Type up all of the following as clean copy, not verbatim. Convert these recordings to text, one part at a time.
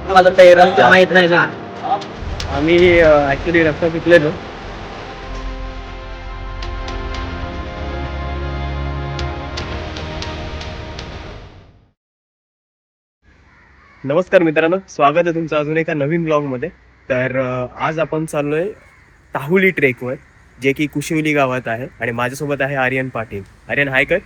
मला काही रस्ता माहित नाही ना. आम्ही ऍक्च्युली रस्ता शिकलेलो. नमस्कार मित्रांनो, स्वागत आहे तुमचं अजून एका नवीन ब्लॉगमध्ये. तर आज आपण चाललोय ताहुली ट्रेकवर, जे की कुशिवली गावात आहे. आणि माझ्यासोबत आहे आर्यन पाटील. आर्यन हाय कर.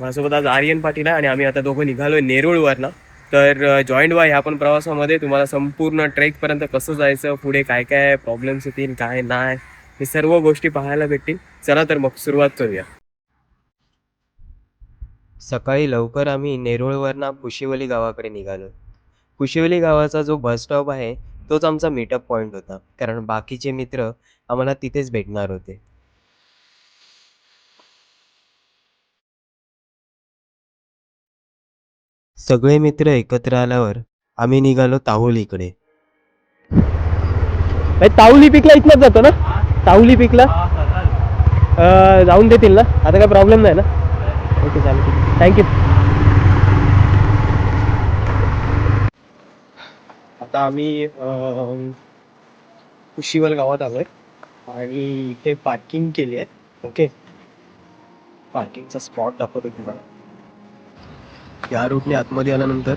माझ्यासोबत आज आर्यन पाटील आहे आणि आम्ही आता दोघं निघालोय नेरूळवरनं. तर जॉईंट व्हा ह्या पण प्रवासामध्ये. तुम्हाला संपूर्ण ट्रेकपर्यंत कसं जायचं, पुढे काय काय प्रॉब्लेम्स येतील, काय नाही, हे सर्व गोष्टी पाहायला भेटतील. चला तर मग सुरुवात करूया. सकाळी लवकर आम्ही नेरूळवरनं कुशिवली गावाकडे निघालो. कुशिवली गावाचा जो बस स्टॉप आहे तोच आमचा मीटअप पॉईंट होता, कारण बाकीचे मित्र आम्हाला तिथेच भेटणार होते. सगळे मित्र एकत्र आल्यावर आम्ही निघालो ताहुलीकडे. ताहुली पिकला इथनच जातो ना? ताहुली पिकला जाऊन देतील ना? आता काय प्रॉब्लेम नाही ना? ओके, चालेल, थँक्यू. आता आम्ही कुशिवल गावात आलोय आणि इथे पार्किंग केली आहे. ओके, पार्किंगचा स्पॉट दाखवतो तुम्हाला. या रूटने आतमध्ये आल्यानंतर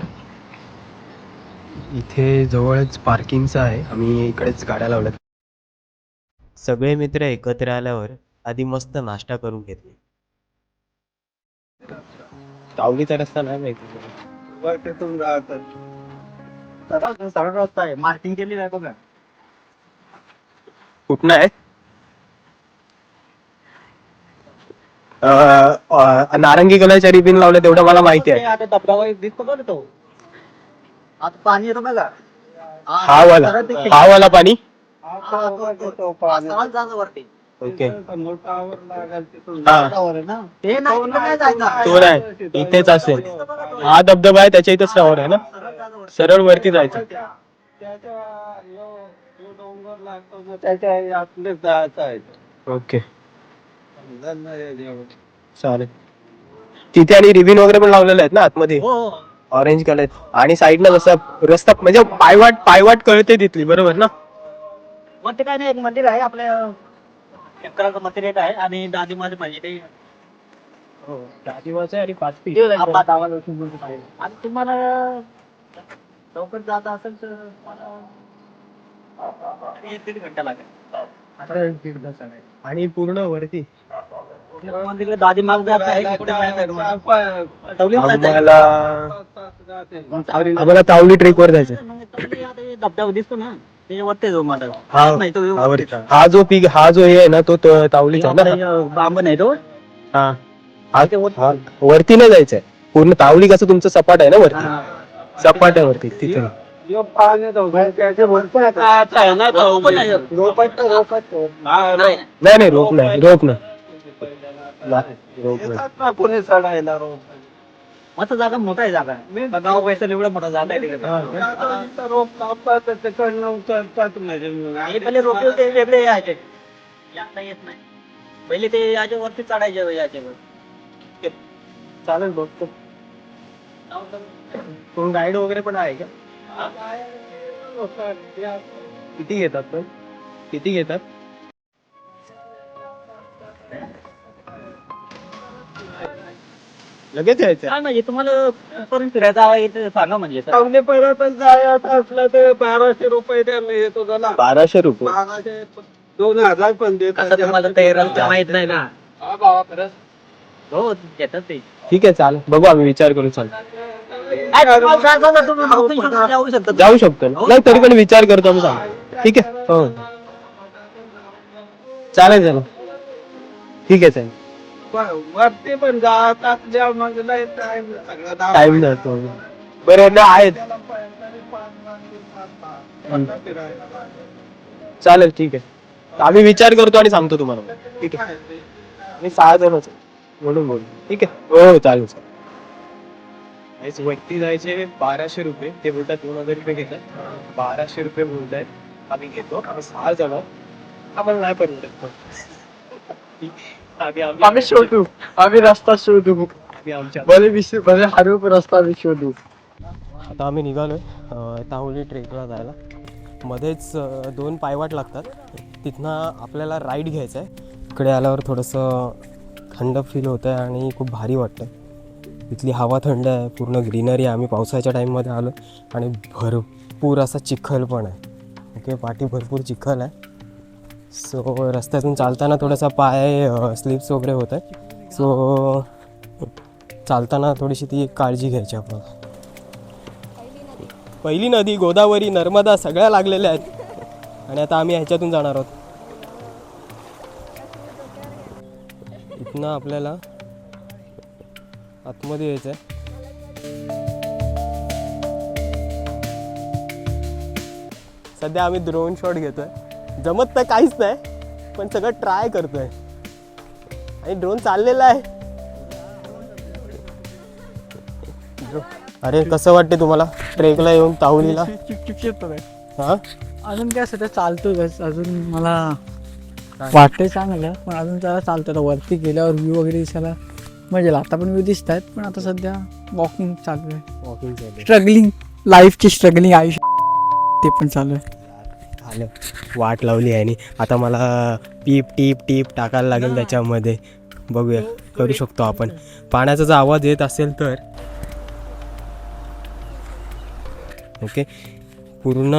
इथे जवळच पार्किंगचं आहे. आम्ही इकडेच गाड्या लावल्यात. सगळे मित्र एकत्र आल्यावर आधी मस्त नाश्ता करून घेतले. तावलीचा रस्ता नाही माहिती. मार्किंग केली नाही बघा. कुठं आहे? नारंगी कलरच्या रिबिन लावल्या तेवढं मला माहिती आहे. आता धबधबा दिसतो का तो? आता पाणी येतो बघा. हा वाला पाणी. ओके, तो नाही, इथेच असेल. हा धबधबा आहे, त्याच्या इथंच टावर आहे ना. सरळ वरती जायचं. ओके, चालेल. तिथे आणि रिबिन वगैरे पण लावलेले आहेत ना आतमध्ये, ऑरेंज कलर. आणि साईडला जसा रस्ता म्हणजे पायवाट कळते तिथली, बरोबर ना? मग ते काय नाही, एक मंदिर आहे आपल्या शंकराचं मंदिर एक आहे आणि दादीमाचं म्हणजे ते दादीमाचं आणि पाचपी आणि तुम्हाला लवकर जात असेल तर एक दीड घंटा लागेल. आणि पूर्ण वरती आम्हाला तावली ट्रेक वर जायचं. धबधबा दिसतो ना, हा जो पीक, हा जो हे आहे ना, तो तावलीचा बांब नाही तो. हा, वरती नाही जायचंय. पूर्ण तावली कसं तुमचं सपाट आहे ना, वरती सपाट आहे वरती. तिथे नाही, रोप नाही. मस्त जागा, मोठा आहे जागा. गाव पैसा एवढा मोठा जागा आहे. पहिले रोप ते वेगळे यायचे, येत नाही. पहिले ते याच्या वरती चढायचे याच्यावर. चालेल बघतो. कोण गाईड वगैरे पण आहे का? किती घेतात पण? किती घेतात? लगेच यायचं? काय म्हणजे तुम्हाला करून फिरायचं सांगा. म्हणजे परत जायचं असलं तर 1200 रुपये येतो. 1200 रुपये? 2000 पण देतात. तुम्हाला तयार माहित नाही ना. हो, घेतात ते. ठीक आहे, चालेल, बघू, आम्ही विचार करू. चालेल, जाऊ शकतो ना? नाही, तरी पण विचार करतो आम्ही. सांग, ठीक आहे. हो, चालेल. ठीक आहे, चालेल. वरती पण जातात, टाइम जातो. बरं ना, आहेत. चालेल, ठीक आहे. आम्ही विचार करतो आणि सांगतो तुम्हाला. ठीक आहे. मी 6 जणच म्हणून बोल. ठीक आहे, हो, चालेल. वरती जायचे 1200 रुपये. ते बोलतात 2000 रुपये घेतात. 1200 रुपये बोलतायत. आम्ही घेतो. आम्ही 6 जण आम्हाला नाही परवडत. आम्ही शोधू, आम्ही रस्ता शोधू. आता आम्ही निघालोय ताहुली ट्रेकला जायला. मध्येच 2 पायवाट लागतात, तिथनं आपल्याला राईड घ्यायचं आहे. इकडे आल्यावर थोडंसं थंड फील होतं आहे आणि खूप भारी वाटतं. इथली हवा थंड आहे, पूर्ण ग्रीनरी आहे. आम्ही पावसाच्या टाईममध्ये आलो आणि भरपूर असा चिखल पण आहे. ओके, पाठी भरपूर चिखल आहे. सो रस्त्यातून चालताना थोडासा पाय स्लिप्स वगैरे होत आहे. सो चालताना थोडीशी ती काळजी घ्यायची आपल्याला. पहिली नदी गोदावरी नर्मदा सगळ्या लागलेल्या आहेत आणि आता आम्ही ह्याच्यातून जाणार आहोत. इथनं आपल्याला आतमध्ये यायचं आहे. सध्या आम्ही ड्रोन शॉट घेतोय. जमत तर काहीच नाही, पण सगळं ट्राय करतोय आणि ड्रोन चाललेला आहे. अरे कसं वाटते तुम्हाला ट्रेकला येऊन ताहुलीला? हा, अजून काय सध्या चालतोय. अजून मला वाटतंय चांगलं, पण अजून जरा चालतं. वरती गेल्यावर व्ह्यू वगैरे दिसायला मजा. आता पण व्ह्यू दिसत आहेत, पण आता सध्या वॉकिंग चालू आहे. वॉकिंग चालू स्ट्रगलिंग, लाईफची स्ट्रगलिंग आयुष्य ते पण चालू आहे. झालं, वाट लावली आहे. आणि आता मला टीप टीप टीप टाकायला लागेल त्याच्यामध्ये. बघूया, करू शकतो आपण. पाण्याचा जर आवाज येत असेल तर ओके, पूर्ण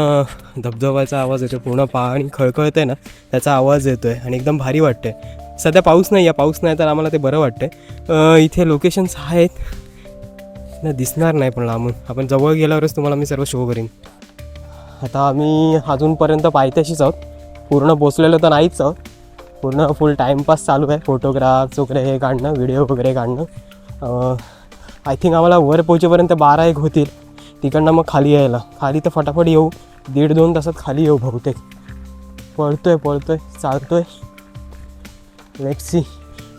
धबधबाचा आवाज येतो, पूर्ण पाणी खळखळतं आहे ना, त्याचा आवाज येतो आहे आणि एकदम भारी वाटतं आहे. सध्या पाऊस नाही आहे, पाऊस नाही तर आम्हाला ते बरं वाटतं आहे. इथे लोकेशन्स आहेत ना, दिसणार नाही पण लांबून. आपण जवळ गेल्यावरच तुम्हाला मी सर्व शो करीन. आता आम्ही अजूनपर्यंत पायथ्याशीच आहोत, पूर्ण पोचलेलो तर नाहीच आहोत. पूर्ण फुल टाईमपास चालू आहे, फोटोग्राफ्स वगैरे हे काढणं, व्हिडिओ वगैरे काढणं. आय थिंक आम्हाला वर पोहोचेपर्यंत 12-1 होतील. तिकडनं मग खाली यायला, खाली तर फटाफट येऊ, 1.5-2 तासात खाली येऊ बहुतेक. पळतोय चालतोय. Let's see.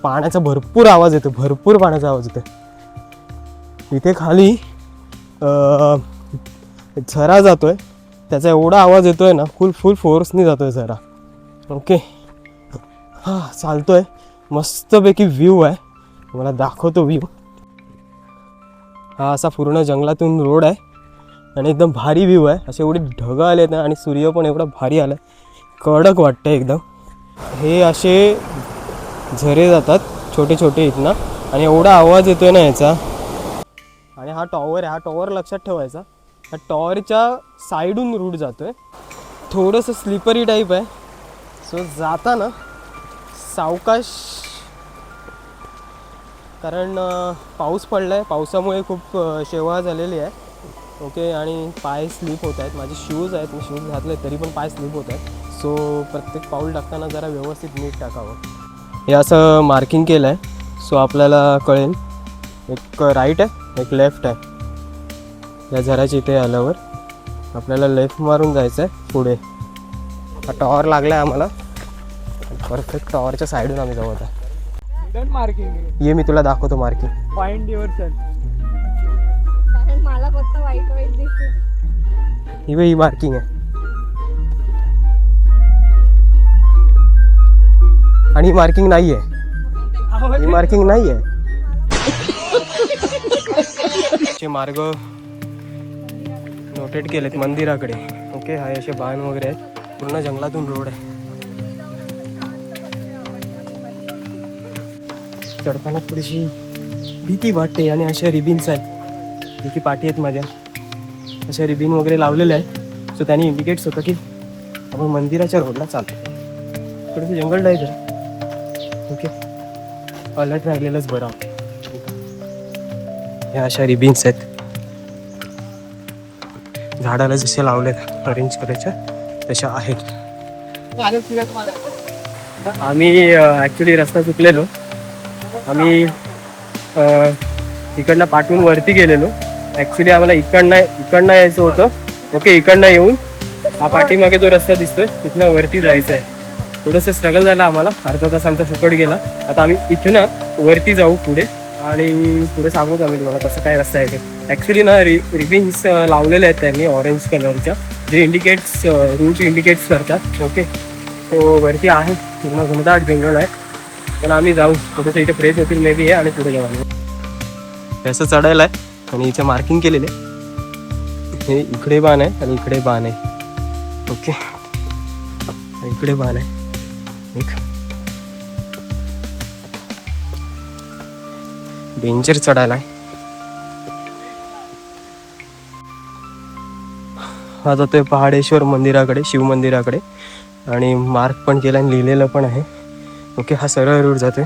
पाण्याचा भरपूर आवाज येतो, भरपूर पाण्याचा आवाज येतो. इथे खाली झरा जातोय, त्याचा एवढा आवाज येतोय ना, फुल फोर्सनी जातोय झरा. ओके, हां चालतोय. मस्तपैकी व्ह्यू आहे, तुम्हाला दाखवतो व्ह्यू. हा असा पूर्ण जंगलातून रोड आहे आणि एकदम भारी व्ह्यू आहे. असे एवढे ढगं आले ना आणि सूर्य पण एवढा भारी आला, कडक वाटतं एकदम. हे असे झरे जातात छोटे छोटे इथनं आणि एवढा आवाज येतोय ना याचा. आणि हा टॉवर आहे, हा टॉवर लक्षात ठेवायचा. ह्या टॉवरच्या साईडून रूट जातोय, थोडंसं स्लिपरी टाईप आहे. सो जाताना सावकाश, कारण पाऊस पडला आहे, पावसामुळे खूप शेवाळ झालेली आहे. ओके, आणि पाय स्लिप होत आहेत. माझे शूज आहेत, मी शूज घातले तरी पण पाय स्लिप होत आहेत. सो प्रत्येक पाऊल टाकताना जरा व्यवस्थित नीट टाकावं. हे असं मार्किंग केलं आहे, सो आपल्याला कळेल. एक राईट आहे, एक लेफ्ट आहे. या झराच्या इथे आल्यावर आपल्याला लेफ्ट मारून जायचं आहे पुढे. हा टॉवर लागला आहे आम्हाला, परफेक्ट टॉवरच्या साईडून आम्ही जाऊ. आता मार्किंग ये, मी तुला दाखवतो मार्किंग. Find yourself. मला फक्त वाईट वाईट दिसतं. ही मार्किंग आहे आणि ही मार्किंग नाही आहे. ही मार्किंग नाही आहे. मार्ग नोटेड केलेत मंदिराकडे. ओके, हा असे बाण वगैरे आहेत, पूर्ण जंगलातून रोड आहे. चढताना थोडीशी भीती वाटते आणि अशा रिबिन्स आहेत, जी की पाठी आहेत माझ्या. अशा रिबिन वगैरे लावलेले आहेत, सो त्यांनी इंडिकेट्स होतं की आपण मंदिराच्या रोडला चालतो. थोडंसं जंगल टाईप आहे. ओके, अलर्ट राहिलेलंच बरं. ह्या अशा रिबिन्स आहेत, झाडाला जसे लावलेत ऑरेंज कलरच्या तशा आहेत. आम्ही ॲक्च्युली रस्ता चुकलेलो. आम्ही इकडनं पाठवून वरती गेलेलो. ॲक्च्युली आम्हाला इकडनं यायचं होतं. ओके, इकडनं येऊन हा पाठीमागे जो रस्ता दिसतोय तिथनं वरती जायचं आहे. थोडंसं स्ट्रगल झालं आम्हाला, अर्धा तास आमचा फुकट गेला. आता आम्ही इथनं वरती जाऊ पुढे आणि पुढे सांगूच आम्ही तुम्हाला कसं काय रस्ता आहे ते. ॲक्च्युली ना रिबिन्स लावलेले आहेत त्यांनी ऑरेंज कलरच्या, जे इंडिकेट्स रूट इंडिकेट्स करतात. ओके, तो वरती आहे, पूर्ण घनदाट जंगल आहे. पण आम्ही जाऊ थोडंसं इथे फ्रेश होतील मे बी आहे आणि पुढे जाऊ आम्ही. हे असं चढायला आहे आणि इथे मार्किंग केलेले. हे इकडे बाण आहे आणि इकडे बाण आहे. ओके, इकडे बाण आहे एक. डेंजर चढायला आहे. हा जातोय पहाडेश्वर मंदिराकडे, शिव मंदिराकडे, आणि मार्क पण केला आणि लिहिलेलं पण आहे. ओके, हा सरळ रूट जातोय.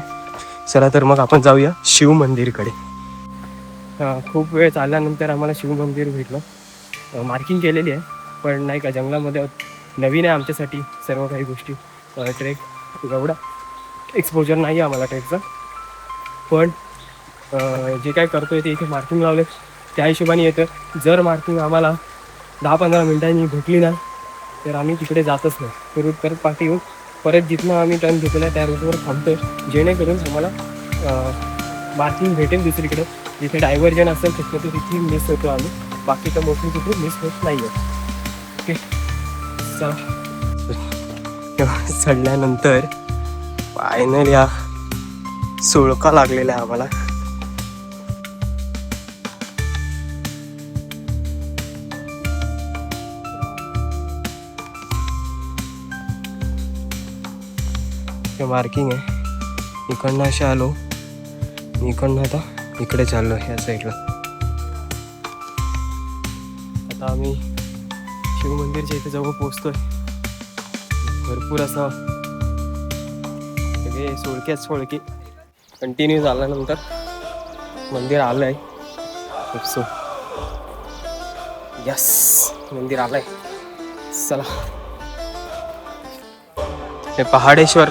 चला तर मग आपण जाऊया शिव मंदिरकडे. खूप वेळ चालल्यानंतर आम्हाला शिव मंदिर भेटलं. मार्किंग केलेली आहे पण नाही का, जंगलामध्ये नवीन आहे आमच्यासाठी सर्व काही गोष्टी. ट्रेक एवढा एक्सपोजर नाही आहे आम्हाला ट्रेकचा, पण जे काय करतोय ते इथे मार्किंग लावले त्या हिशोबाने येतं. जर मार्किंग आम्हाला 10-15 मिनिटांनी भेटली ना तर आम्ही तिकडे जातच नाही. रूट परत पाठी येऊन परत जिथनं आम्ही टर्न घेतलेला आहे त्या रूटवर थांबतोय, जेणेकरून आम्हाला मार्किंग भेटेल दुसरीकडे. जिथे डायव्हर्जन असेल शक्यतो तिथे मिस होतो आम्ही, बाकी तर मोस्टली तिथे मिस होत नाही आहे. ओके, चढल्यानंतर फायनल या सुळका लागलेला आहे आम्हाला. मार्किंग आहे, इकडनं असे आलो, इकडनं आता इकडे चाललो ह्या साईडला. आता आम्ही शिव मंदिरच्या इथे जवळ पोचतोय. भरपूर असं सगळे सोळक्याच सोळकी कंटिन्यू झाल्यानंतर मंदिर आलं आहे. सो यस, मंदिर आलं आहे. चला, हे पहाडेश्वर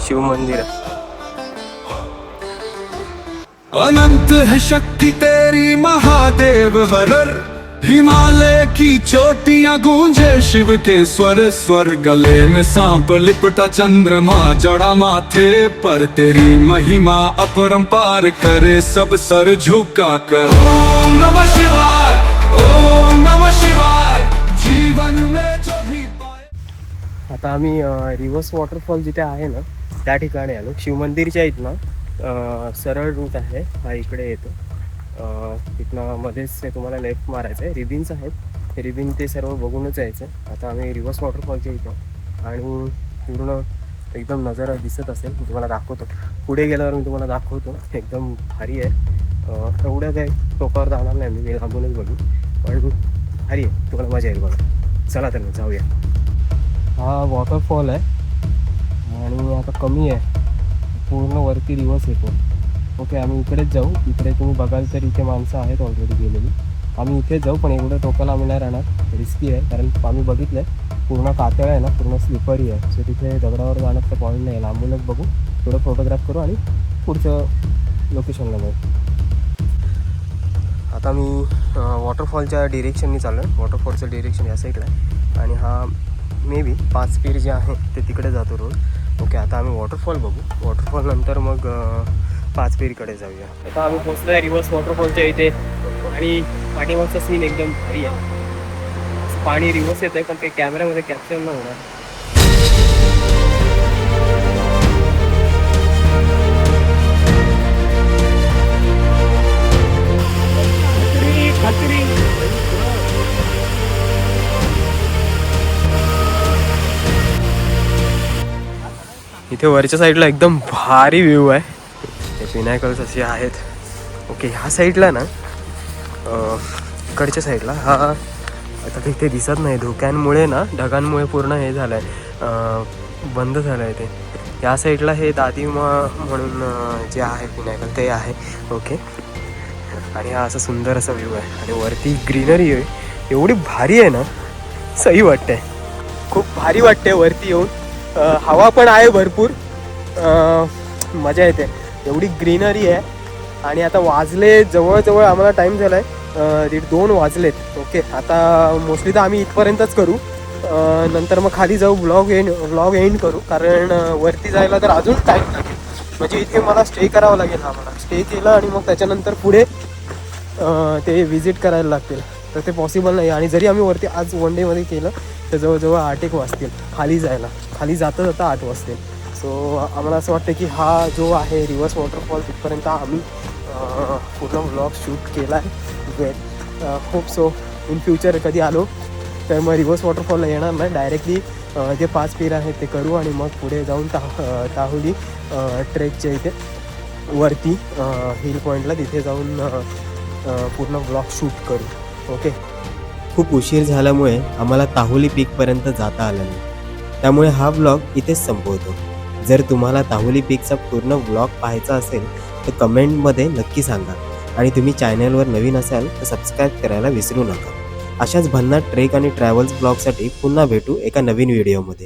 शिव मंदिर है. अनंत है शक्ति तेरी महादेव वरर, हिमालय की चोटियां गूंजे शिव के स्वर स्वर. गले में सांप लिपटा चंद्रमा जड़ा माथे पर, तेरी महिमा अपरंपार करे सब सर झुका कर. ओम नमः शिवाय, ओम नमः शिवाय. जीवन में जो भी पाए. आता आम्ही रिव्हर्स वॉटरफॉल जिथे आहे ना त्या ठिकाणी आलो. शिव मंदिरच्या इथनं सरळ रूट आहे हा, इकडे येतो. तिथनं मध्येच तुम्हाला लेफ्ट मारायचं आहे. रिबिन्स आहेत, रिबिन ते सर्व बघूनच यायचं. आता आम्ही रिव्हर्स वॉटरफॉलच्या इथं आणि पूर्ण एकदम नजारा दिसत असेल, मी तुम्हाला दाखवतो. पुढे गेल्यावर मी तुम्हाला दाखवतो. एकदम भारी आहे. एवढं काय टोकावर जाणार नाही मी लांबूनच बघू, पण भारी आहे, तुम्हाला मजा येईल बघा. चला तर मग जाऊया. हा वॉटरफॉल आहे आणि आता कमी आहे, पूर्ण वरती रिव्हर्स येतो. ओके, आम्ही इकडेच जाऊ. इकडे तुम्ही बघाल तर इथे माणसं आहेत ऑलरेडी गेलेली. आम्ही इथेच जाऊ, पण एवढं टोकाला आम्ही नाही राहणार, रिस्की आहे. कारण आम्ही बघितलं आहे पूर्ण कातळ आहे ना, पूर्ण स्लिपरी आहे. सो तिथे दगडावर जाण्याचा पॉईंट नाही. लांबूनच बघू, थोडं फोटोग्राफ करू आणि पुढचं लोकेशनला जाऊ. आता मी वॉटरफॉलच्या डिरेक्शननी चाललो आहे. वॉटरफॉलचं डिरेक्शन या साईडला आहे आणि हा मे बी 5 पीर जे आहे ते तिकडे जातो रोड. ओके, आता आम्ही वॉटरफॉल बघू. वॉटरफॉल नंतर मग 5 पीरकडे जाऊया. आता आम्ही पोचलो आहे रिव्हर्स वॉटरफॉलच्या इथे आणि पाठीमागचा सीन एकदम भारी आहे. पाणी रिव्हर्स येत आहे पण काही कॅमेऱ्यामध्ये कॅप्चर न होणार. इथे वरच्या साईडला एकदम भारी व्ह्यू आहे. ते पिनाकल्स असे आहेत. ओके, ह्या साईडला ना इकडच्या साईडला हा आता तिथे दिसत नाही धुक्यांमुळे ना, ढगांमुळे पूर्ण हे झालं आहे, बंद झालं आहे ते. या साईडला हे दादिमा म्हणून जे आहे पिनाकल ते आहे. ओके, आणि हा असा सुंदर असा व्ह्यू आहे आणि वरती ग्रीनरी आहे, एवढी भारी आहे ना, सही वाटते. खूप भारी वाटते वरती येऊन. हवा पण आहे भरपूर, मजा येते. एवढी ग्रीनरी आहे. आणि आता वाजले जवळजवळ आम्हाला टाईम झाला आहे 1:30 वाजलेत. ओके, आता मोस्टली तर आम्ही इथपर्यंतच करू, नंतर मग खाली जाऊ, व्लॉग एंड करू. कारण वरती जायला तर अजून टाईम लागेल, म्हणजे इथे मला स्टे करावं लागेल. हा मला स्टे केलं आणि मग त्याच्यानंतर पुढे ते विजिट करायला लागतील, तर ते पॉसिबल नाही. आणि जरी आम्ही वरती आज 1 डेमध्ये केलं तर जवळजवळ 8-1 वाजतील खाली जायला. खाली जाता जाता 8 वाजतील. सो आम्हाला असं वाटतं की हा जो आहे रिव्हर्स वॉटरफॉल तिथपर्यंत आम्ही पूर्ण व्लॉग शूट केला आहे. होप सो इन फ्युचर कधी आलो तर मग रिव्हर्स वॉटरफॉलला येणार नाही, डायरेक्टली जे 5 पिर आहेत ते करू आणि मग पुढे जाऊन ताहुली ट्रेकच्या इथे वरती हिल पॉईंटला तिथे जाऊन पूर्ण व्लॉग शूट करू. ओके. खूप उशीर झाल्यामुळे आम्हाला ताहुली पीकपर्यंत जाता आलं नाही, त्यामुळे हा व्लॉग इथेच संपवतो. जर तुम्हाला ताहुली पीकचा पूर्ण व्लॉग पाहायचा असेल तर कमेंटमध्ये नक्की सांगा आणि तुम्ही चॅनलवर नवीन असाल तर सबस्क्राईब करायला विसरू नका. अशाच भन्नाट ट्रेक आणि ट्रॅव्हल्स ब्लॉगसाठी पुन्हा भेटू एका नवीन व्हिडिओमध्ये.